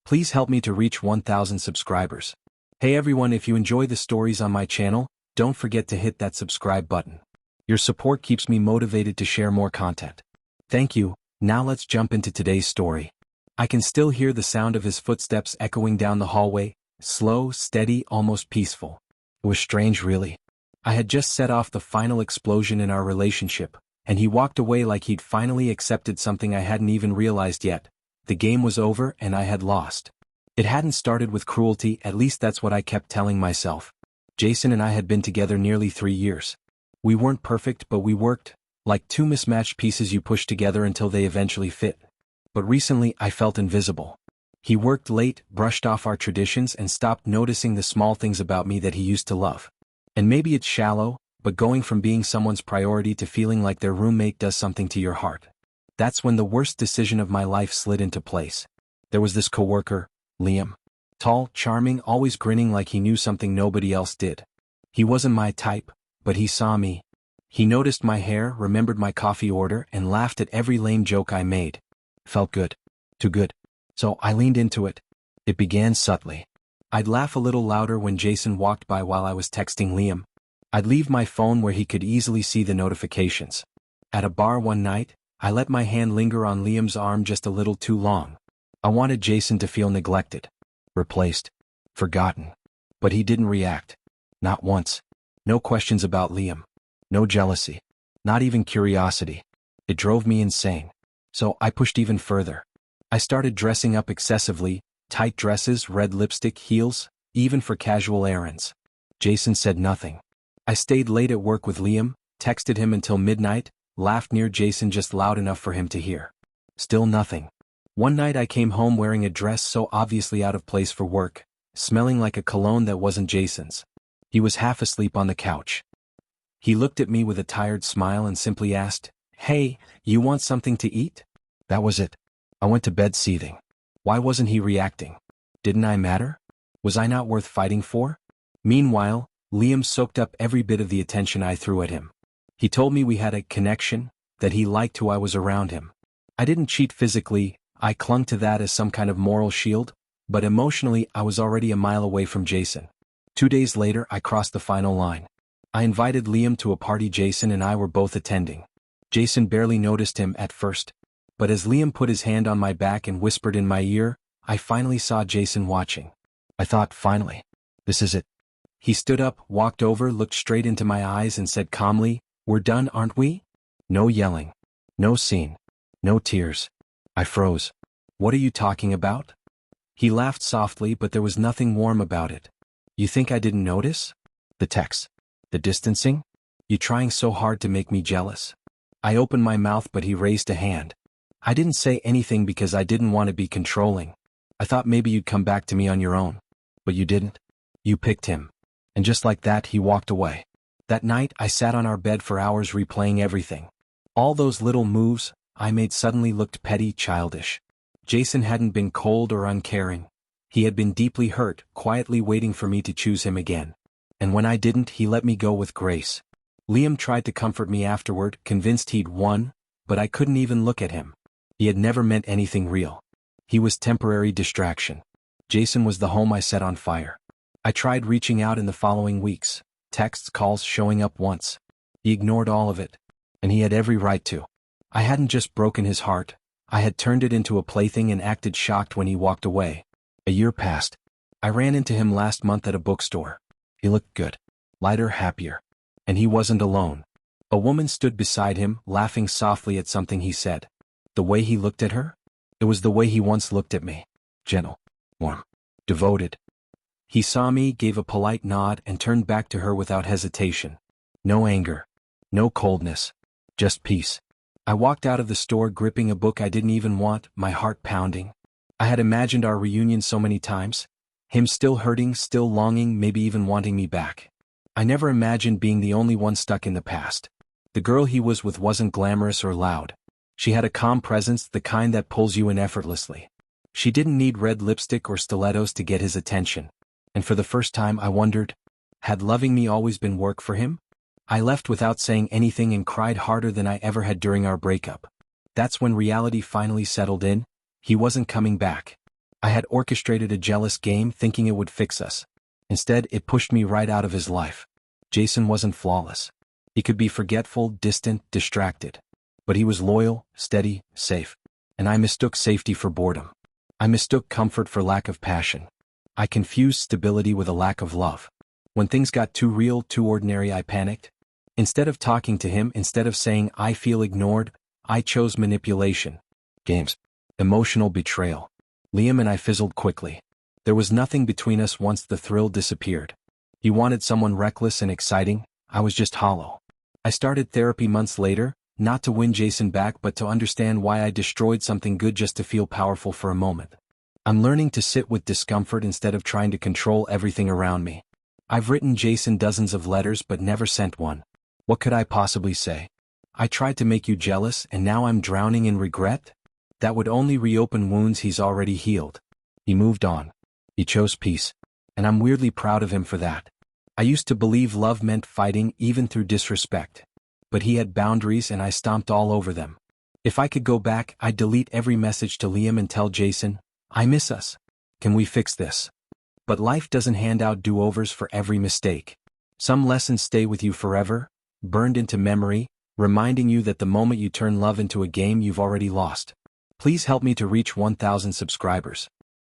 Please help me to reach 1,000 subscribers. Hey everyone, if you enjoy the stories on my channel, don't forget to hit that subscribe button. Your support keeps me motivated to share more content. Thank you. Now let's jump into today's story. I can still hear the sound of his footsteps echoing down the hallway, slow, steady, almost peaceful. It was strange, really. I had just set off the final explosion in our relationship, and he walked away like he'd finally accepted something I hadn't even realized yet. The game was over and I had lost. It hadn't started with cruelty, at least that's what I kept telling myself. Jason and I had been together nearly 3 years. We weren't perfect, but we worked, like two mismatched pieces you push together until they eventually fit. But recently I felt invisible. He worked late, brushed off our traditions, and stopped noticing the small things about me that he used to love. And maybe it's shallow, but going from being someone's priority to feeling like their roommate does something to your heart. That's when the worst decision of my life slid into place. There was this coworker, Liam. Tall, charming, always grinning like he knew something nobody else did. He wasn't my type, but he saw me. He noticed my hair, remembered my coffee order, and laughed at every lame joke I made. Felt good. Too good. So I leaned into it. It began subtly. I'd laugh a little louder when Jason walked by while I was texting Liam. I'd leave my phone where he could easily see the notifications. At a bar one night, I let my hand linger on Liam's arm just a little too long. I wanted Jason to feel neglected, replaced, forgotten. But he didn't react. Not once. No questions about Liam. No jealousy. Not even curiosity. It drove me insane. So I pushed even further. I started dressing up excessively, tight dresses, red lipstick, heels, even for casual errands. Jason said nothing. I stayed late at work with Liam, texted him until midnight, laughed near Jason just loud enough for him to hear. Still nothing. One night I came home wearing a dress so obviously out of place for work, smelling like a cologne that wasn't Jason's. He was half asleep on the couch. He looked at me with a tired smile and simply asked, "Hey, you want something to eat?" That was it. I went to bed seething. Why wasn't he reacting? Didn't I matter? Was I not worth fighting for? Meanwhile, Liam soaked up every bit of the attention I threw at him. He told me we had a connection, that he liked who I was around him. I didn't cheat physically, I clung to that as some kind of moral shield, but emotionally I was already a mile away from Jason. 2 days later I crossed the final line. I invited Liam to a party Jason and I were both attending. Jason barely noticed him at first. But as Liam put his hand on my back and whispered in my ear, I finally saw Jason watching. I thought, finally. This is it. He stood up, walked over, looked straight into my eyes and said calmly, "We're done, aren't we?" No yelling. No scene. No tears. I froze. "What are you talking about?" He laughed softly, but there was nothing warm about it. "You think I didn't notice? The texts. The distancing? You trying so hard to make me jealous?" I opened my mouth but he raised a hand. I didn't say anything because I didn't want to be controlling. I thought maybe you'd come back to me on your own. But you didn't. You picked him. And just like that he walked away. That night I sat on our bed for hours replaying everything. All those little moves I made suddenly looked petty, childish. Jason hadn't been cold or uncaring. He had been deeply hurt, quietly waiting for me to choose him again. And when I didn't, he let me go with grace. Liam tried to comfort me afterward, convinced he'd won, but I couldn't even look at him. He had never meant anything real. He was temporary distraction. Jason was the home I set on fire. I tried reaching out in the following weeks, texts, calls, showing up once. He ignored all of it. And he had every right to. I hadn't just broken his heart, I had turned it into a plaything and acted shocked when he walked away. A year passed. I ran into him last month at a bookstore. He looked good. Lighter, happier. And he wasn't alone. A woman stood beside him, laughing softly at something he said. The way he looked at her? It was the way he once looked at me. Gentle. Warm. Devoted. He saw me, gave a polite nod, and turned back to her without hesitation. No anger. No coldness. Just peace. I walked out of the store gripping a book I didn't even want, my heart pounding. I had imagined our reunion so many times. Him still hurting, still longing, maybe even wanting me back. I never imagined being the only one stuck in the past. The girl he was with wasn't glamorous or loud. She had a calm presence, the kind that pulls you in effortlessly. She didn't need red lipstick or stilettos to get his attention. And for the first time I wondered, had loving me always been work for him? I left without saying anything and cried harder than I ever had during our breakup. That's when reality finally settled in. He wasn't coming back. I had orchestrated a jealous game thinking it would fix us. Instead, it pushed me right out of his life. Jason wasn't flawless. He could be forgetful, distant, distracted. But he was loyal, steady, safe. And I mistook safety for boredom. I mistook comfort for lack of passion. I confused stability with a lack of love. When things got too real, too ordinary, I panicked. Instead of talking to him, instead of saying I feel ignored, I chose manipulation. Games. Emotional betrayal. Liam and I fizzled quickly. There was nothing between us once the thrill disappeared. He wanted someone reckless and exciting, I was just hollow. I started therapy months later, not to win Jason back but to understand why I destroyed something good just to feel powerful for a moment. I'm learning to sit with discomfort instead of trying to control everything around me. I've written Jason dozens of letters but never sent one. What could I possibly say? I tried to make you jealous and now I'm drowning in regret? That would only reopen wounds he's already healed. He moved on. He chose peace. And I'm weirdly proud of him for that. I used to believe love meant fighting even through disrespect. But he had boundaries and I stomped all over them. If I could go back, I'd delete every message to Liam and tell Jason, I miss us. Can we fix this? But life doesn't hand out do-overs for every mistake. Some lessons stay with you forever, burned into memory, reminding you that the moment you turn love into a game you've already lost. Please help me to reach 1,000 subscribers.